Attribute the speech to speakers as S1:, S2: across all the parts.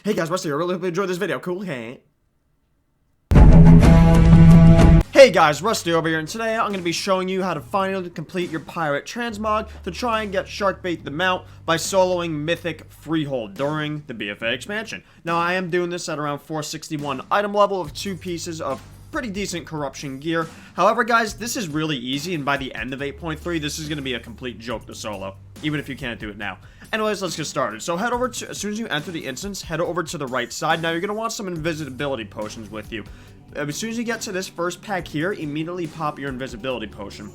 S1: Hey guys, Rusty, I really hope you enjoyed this video. Cool, hey. Hey guys, Rusty over here, and today I'm going to be showing you how to finally complete your Pirate transmog to try and get Sharkbait the mount by soloing Mythic Freehold during the BFA expansion. Now, I am doing this at around 461 item level with 2 pieces of pretty decent corruption gear. However, guys, this is really easy, and by the end of 8.3, this is going to be a complete joke to solo, even if you can't do it now. Anyways, let's get started. So head over to, as soon as you enter the instance, head over to the right side. Now, you're going to want some invisibility potions with you. As soon as you get to this first pack here, immediately pop your invisibility potion.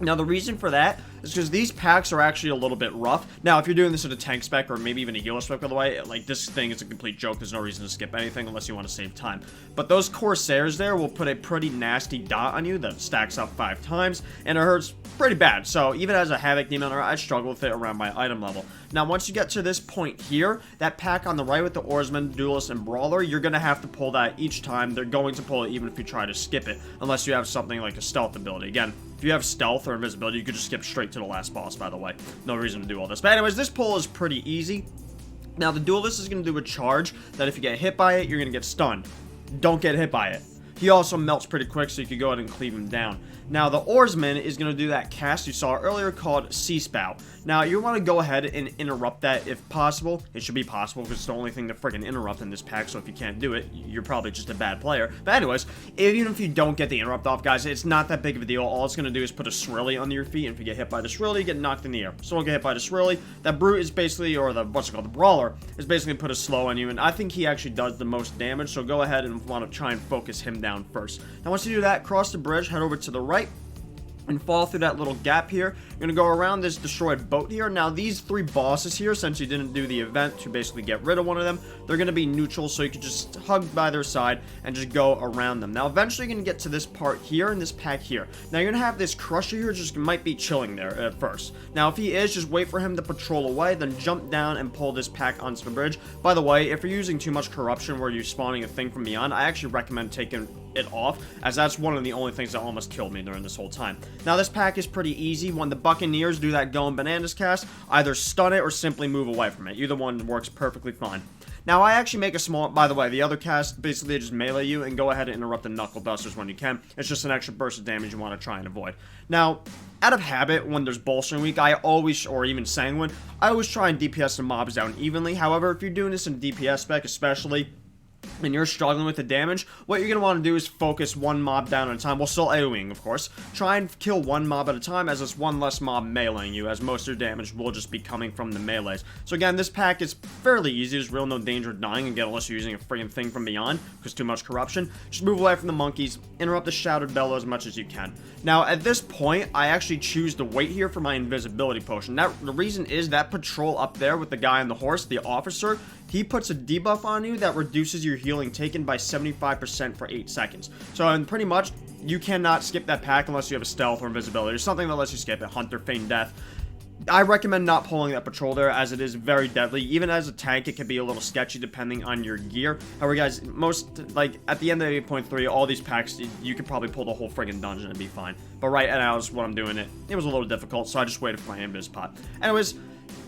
S1: Now, the reason for that is because these packs are actually a little bit rough. Now, if you're doing this in a tank spec or maybe even a healer spec, by the way, like, this thing is a complete joke. There's no reason to skip anything unless you want to save time. But those Corsairs there will put a pretty nasty dot on you that stacks up 5 times, and it hurts pretty bad. So, even as a Havoc Demon, I struggle with it around my item level. Now, once you get to this point here, that pack on the right with the Oarsman, Duelist, and Brawler, you're going to have to pull that each time. They're going to pull it even if you try to skip it, unless you have something like a stealth ability. Again, if you have stealth or invisibility, you could just skip straight to the last boss, by the way. No reason to do all this. But anyways, this pull is pretty easy. Now, the Duelist is going to do a charge that if you get hit by it, you're going to get stunned. Don't get hit by it. He also melts pretty quick, so you can go ahead and cleave him down. Now, the Oarsman is going to do that cast you saw earlier called Sea Spout. Now, you want to go ahead and interrupt that if possible. It should be possible because it's the only thing to freaking interrupt in this pack, so if you can't do it, you're probably just a bad player. But anyways, even if you don't get the interrupt off, guys, it's not that big of a deal. All it's going to do is put a swirly under your feet, and if you get hit by the swirly, you get knocked in the air. So don't get hit by the swirly. That Brute is basically, or the, the Brawler, is basically put a slow on you, and I think he actually does the most damage, so go ahead and want to try and focus him down first. Now, once you do that, cross the bridge, head over to the right, and fall through that little gap here. You're going to go around this destroyed boat here. Now, these 3 bosses here, since you didn't do the event to basically get rid of one of them, they're going to be neutral, so you can just hug by their side and just go around them. Now, eventually, you're going to get to this part here and this pack here. Now, you're going to have this Crusher here, just might be chilling there at first. Now, if he is, just wait for him to patrol away, then jump down and pull this pack onto the bridge. By the way, if you're using too much corruption where you're spawning a thing from beyond, I actually recommend taking it off, as that's one of the only things that almost killed me during this whole time. Now, this pack is pretty easy. When the Buccaneers do that Going Bananas cast, either stun it or simply move away from it. Either one works perfectly fine. Now, I actually make a small, by the way, the other cast, basically just melee you and go ahead and interrupt the Knuckle Dusters when you can. It's just an extra burst of damage you want to try and avoid. Now, out of habit, when there's Bolstering Week, I always, or even Sanguine, I always try and DPS the mobs down evenly. However, if you're doing this in DPS spec, especially, and you're struggling with the damage, what you're going to want to do is focus one mob down at a time, while still AoEing, of course. Try and kill one mob at a time, as it's one less mob meleeing you, as most of your damage will just be coming from the melees. So again, this pack is fairly easy. There's real no danger of dying, again, unless you're using a friggin' thing from beyond, because too much corruption. Just move away from the monkeys, interrupt the Shouted Bellow as much as you can. Now, at this point, I actually choose to wait here for my invisibility potion. The reason is that patrol up there with the guy on the horse, the officer, he puts a debuff on you that reduces your healing taken by 75% for 8 seconds. So, and pretty much, you cannot skip that pack unless you have a stealth or invisibility or something that lets you skip it. Hunter, Feign Death. I recommend not pulling that patrol there, as it is very deadly. Even as a tank, it can be a little sketchy depending on your gear. However, guys, like, at the end of 8.3, all these packs, you could probably pull the whole friggin' dungeon and be fine. But right now is what I'm doing it. It was a little difficult, so I just waited for my invis pot. Anyways,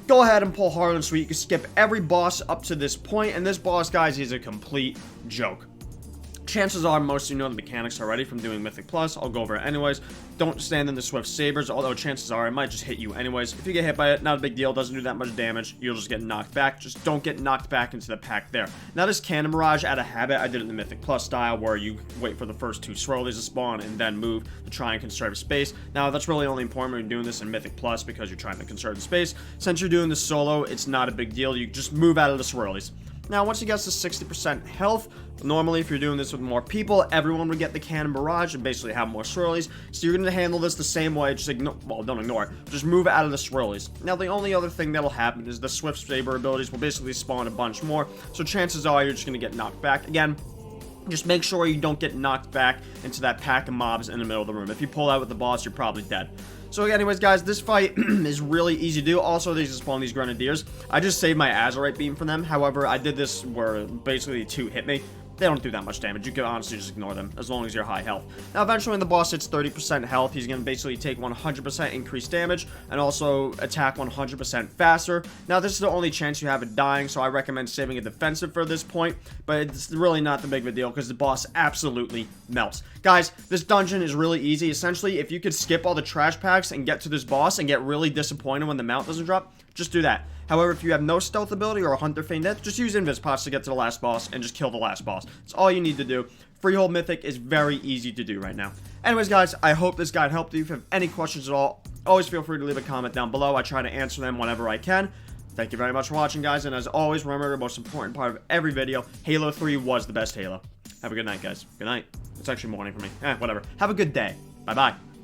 S1: go ahead and pull Harlan Sweete. You can skip every boss up to this point, and this boss, guys, is a complete joke. Chances are most of you know the mechanics already from doing Mythic Plus. I'll go over it anyways. Don't stand in the Swift Sabers, although chances are it might just hit you anyways. If you get hit by it, not a big deal. Doesn't do that much damage. You'll just get knocked back. Just don't get knocked back into the pack there. Now, this Cannon Barrage, out of habit, I did it in the Mythic Plus style, where you wait for the first 2 swirlies to spawn and then move to try and conserve space. Now, that's really only important when you're doing this in Mythic Plus, because you're trying to conserve the space. Since you're doing this solo, it's not a big deal. You just move out of the swirlies. Now, once it gets to 60% health, normally if you're doing this with more people, everyone would get the Cannon Barrage and basically have more swirlies. So you're going to handle this the same way, just ignore, well, don't ignore it, just move out of the swirlies. Now, the only other thing that'll happen is the Swift Saber abilities will basically spawn a bunch more, so chances are you're just going to get knocked back. Again, just make sure you don't get knocked back into that pack of mobs in the middle of the room. If you pull out with the boss, you're probably dead. So anyways, guys, this fight is really easy to do. Also, they just spawn these Grenadiers. I just saved my Azurite Beam for them. However, I did this where basically 2 hit me. they don't do that much damage. You can honestly just ignore them as long as you're high health. Now, eventually when the boss hits 30% health, he's going to basically take 100% increased damage and also attack 100% faster. Now, this is the only chance you have of dying, so I recommend saving a defensive for this point, but it's really not the big of a deal because the boss absolutely melts. Guys, this dungeon is really easy. Essentially, if you could skip all the trash packs and get to this boss and get really disappointed when the mount doesn't drop, just do that. However, if you have no stealth ability or a hunter feign death, just use invis pots to get to the last boss and just kill the last boss. That's all you need to do. Freehold Mythic is very easy to do right now. Anyways, guys, I hope this guide helped you. If you have any questions at all, always feel free to leave a comment down below. I try to answer them whenever I can. Thank you very much for watching, guys, and as always, remember the most important part of every video, Halo 3 was the best Halo. Have a good night, guys. Good night. It's actually morning for me. Whatever. Have a good day. Bye-bye.